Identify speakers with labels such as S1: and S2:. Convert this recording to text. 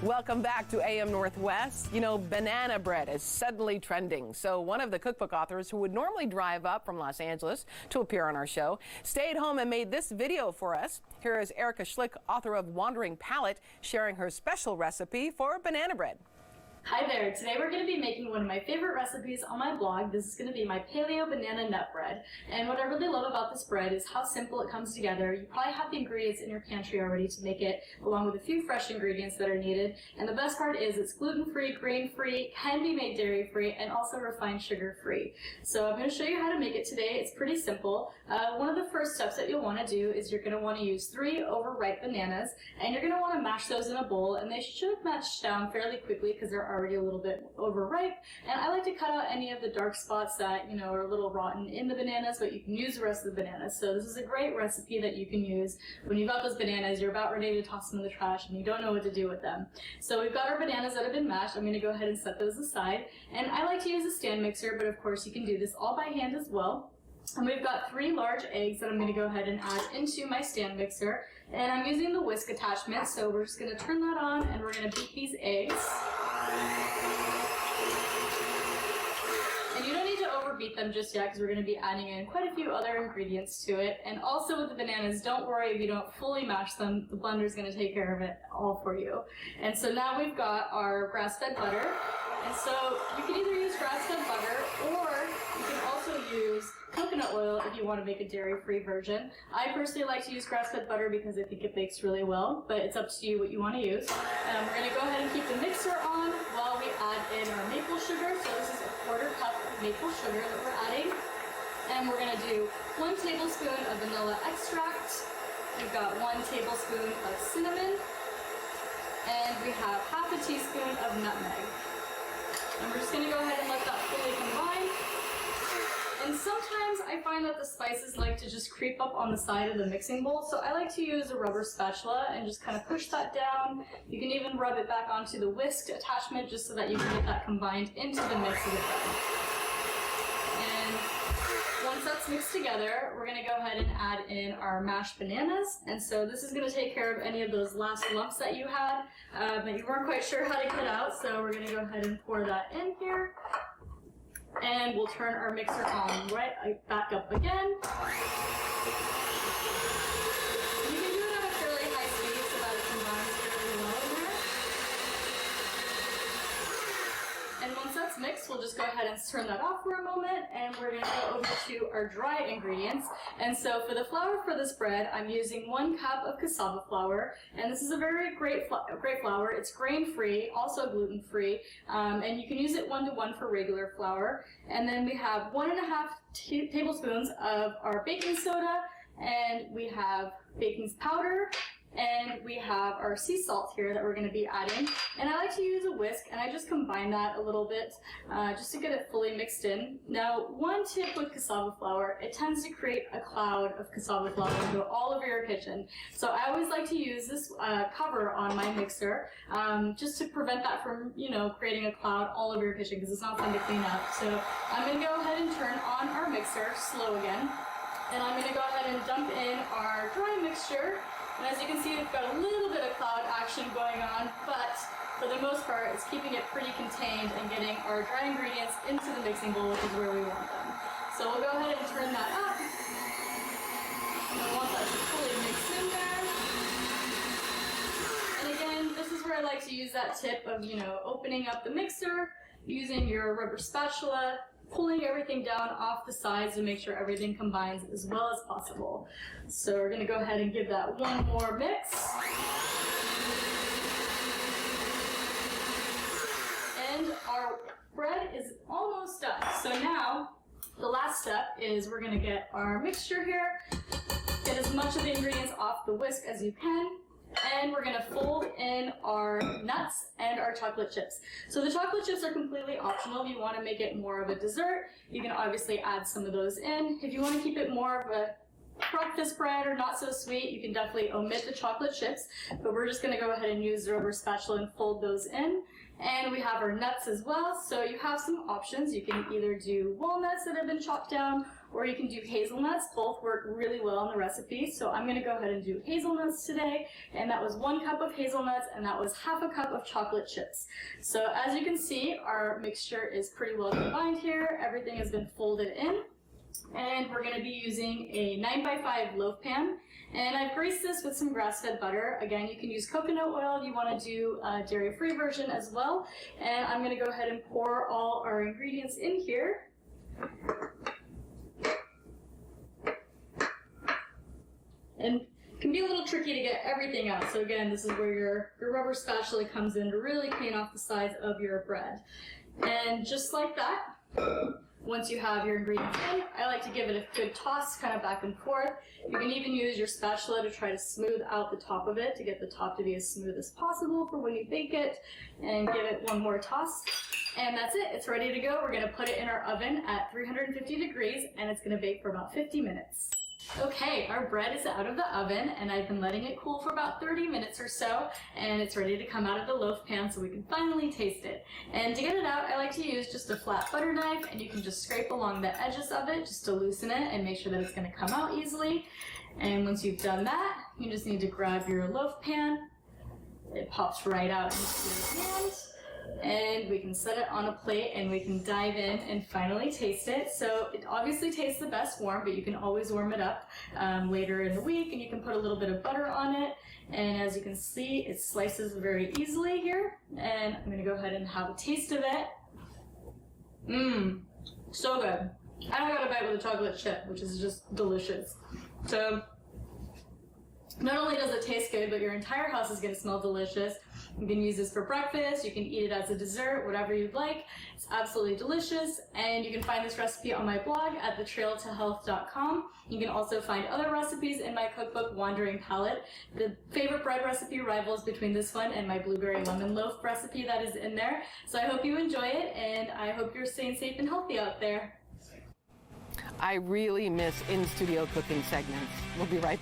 S1: Welcome back to AM Northwest. You know, banana bread is suddenly trending. So one of the cookbook authors who would normally drive up from Los Angeles to appear on our show stayed home and made this video for us. Here is Erica Schlick, author of Wandering Palate, sharing her special recipe for banana bread.
S2: Hi there, today we're going to be making one of my favorite recipes on my blog. This is going to be my Paleo banana nut bread. And what I really love about this bread is how simple it comes together. You probably have the ingredients in your pantry already to make it, along with a few fresh ingredients that are needed. And the best part is it's gluten-free, grain-free, can be made dairy-free, and also refined sugar-free. So I'm going to show you how to make it today. It's pretty simple. One of the first steps that you'll want to do is you're going to want to use 3 overripe bananas, and you're going to want to mash those in a bowl, and they should mash down fairly quickly because they're already a little bit overripe. And I like to cut out any of the dark spots that, you know, are a little rotten in the bananas, but you can use the rest of the bananas. So this is a great recipe that you can use when you've got those bananas, you're about ready to toss them in the trash and you don't know what to do with them. So we've got our bananas that have been mashed. I'm going to go ahead and set those aside. And I like to use a stand mixer, but of course you can do this all by hand as well. And we've got 3 large eggs that I'm going to go ahead and add into my stand mixer. And I'm using the whisk attachment, so we're just going to turn that on and we're going to beat these eggs. And you don't need to overbeat them just yet because we're going to be adding in quite a few other ingredients to it. And also with the bananas, don't worry if you don't fully mash them, the blender's going to take care of it all for you. And so now we've got our grass-fed butter. And so you can either use grass-fed butter or you can also use coconut oil if you want to make a dairy-free version. I personally like to use grass-fed butter because I think it bakes really well, but it's up to you what you want to use. We're going to go ahead and keep the mixer on while we add in our maple sugar. So this is a 1/4 cup of maple sugar that we're adding. And we're going to do 1 tablespoon of vanilla extract. We've got 1 tablespoon of cinnamon. And we have 1/2 teaspoon of nutmeg. And we're just going to go ahead and let that fully combine. And sometimes I find that the spices like to just creep up on the side of the mixing bowl, so I like to use a rubber spatula and just kind of push that down. You can even rub it back onto the whisk attachment just so that you can get that combined into the mix of the bread. And once that's mixed together, we're going to go ahead and add in our mashed bananas. And so this is going to take care of any of those last lumps that you had that you weren't quite sure how to get out. So we're going to go ahead and pour that in here. And we'll turn our mixer on right back up again. You can do it at a fairly high speed so that it combines fairly well in there. And once that's mixed, we'll just go ahead and turn that off for a moment, and we're going to go over to our dry ingredients. And so for the flour for this bread, I'm using 1 cup of cassava flour, and this is a very great flour. It's grain-free, also gluten-free, and you can use it 1-to-1 for regular flour. And then we have 1.5 tablespoons of our baking soda, and we have baking powder, and we have our sea salt here that we're going to be adding. And I like to use a whisk, and I just combine that a little bit just to get it fully mixed in. Now, one tip with cassava flour, it tends to create a cloud of cassava flour and go all over your kitchen. So I always like to use this cover on my mixer just to prevent that from, you know, creating a cloud all over your kitchen because it's not fun to clean up. So I'm going to go ahead and turn on our mixer, slow again, and I'm going to go ahead and dump in our dry mixture. And as you can see, we've got a little bit of cloud action going on, but for the most part, it's keeping it pretty contained and getting our dry ingredients into the mixing bowl, which is where we want them. So we'll go ahead and turn that up. And I want that to fully mix in there. And again, this is where I like to use that tip of, you know, opening up the mixer, using your rubber spatula, pulling everything down off the sides to make sure everything combines as well as possible. So we're going to go ahead and give that one more mix. And our bread is almost done. So now the last step is we're going to get our mixture here, get as much of the ingredients off the whisk as you can. And we're going to fold in our nuts and our chocolate chips. So the chocolate chips are completely optional. If you want to make it more of a dessert, you can obviously add some of those in. If you want to keep it more of a breakfast bread or not so sweet, you can definitely omit the chocolate chips. But we're just going to go ahead and use the rubber spatula and fold those in. And we have our nuts as well. So you have some options. You can either do walnuts that have been chopped down, or you can do hazelnuts. Both work really well in the recipe, so I'm going to go ahead and do hazelnuts today, and that was 1 cup of hazelnuts, and that was half a cup of chocolate chips. So as you can see, our mixture is pretty well combined here. Everything has been folded in, and we're going to be using a 9x5 loaf pan. And I've greased this with some grass-fed butter. Again, you can use coconut oil if you want to do a dairy-free version as well. And I'm going to go ahead and pour all our ingredients in here. And it can be a little tricky to get everything out. So again, this is where your rubber spatula comes in to really clean off the sides of your bread. And just like that, once you have your ingredients in, I like to give it a good toss, kind of back and forth. You can even use your spatula to try to smooth out the top of it, to get the top to be as smooth as possible for when you bake it, and give it one more toss. And that's it, it's ready to go. We're gonna put it in our oven at 350 degrees, and it's gonna bake for about 50 minutes. Okay, our bread is out of the oven, and I've been letting it cool for about 30 minutes or so, and it's ready to come out of the loaf pan so we can finally taste it. And to get it out, I like to use just a flat butter knife, and you can just scrape along the edges of it just to loosen it and make sure that it's going to come out easily. And once you've done that, you just need to grab your loaf pan. It pops right out into your hand. And we can set it on a plate and we can dive in and finally taste it. So it obviously tastes the best warm, but you can always warm it up later in the week, and you can put a little bit of butter on it. And as you can see, it slices very easily here. And I'm gonna go ahead and have a taste of it. So good. I got a bite with a chocolate chip, which is just delicious. So not only does it taste good, but your entire house is going to smell delicious. You can use this for breakfast, you can eat it as a dessert, whatever you'd like. It's absolutely delicious, and you can find this recipe on my blog at thetrailtohealth.com. You can also find other recipes in my cookbook, Wandering Palate. The favorite bread recipe rivals between this one and my blueberry lemon loaf recipe that is in there. So I hope you enjoy it, and I hope you're staying safe and healthy out there.
S1: I really miss in-studio cooking segments. We'll be right back.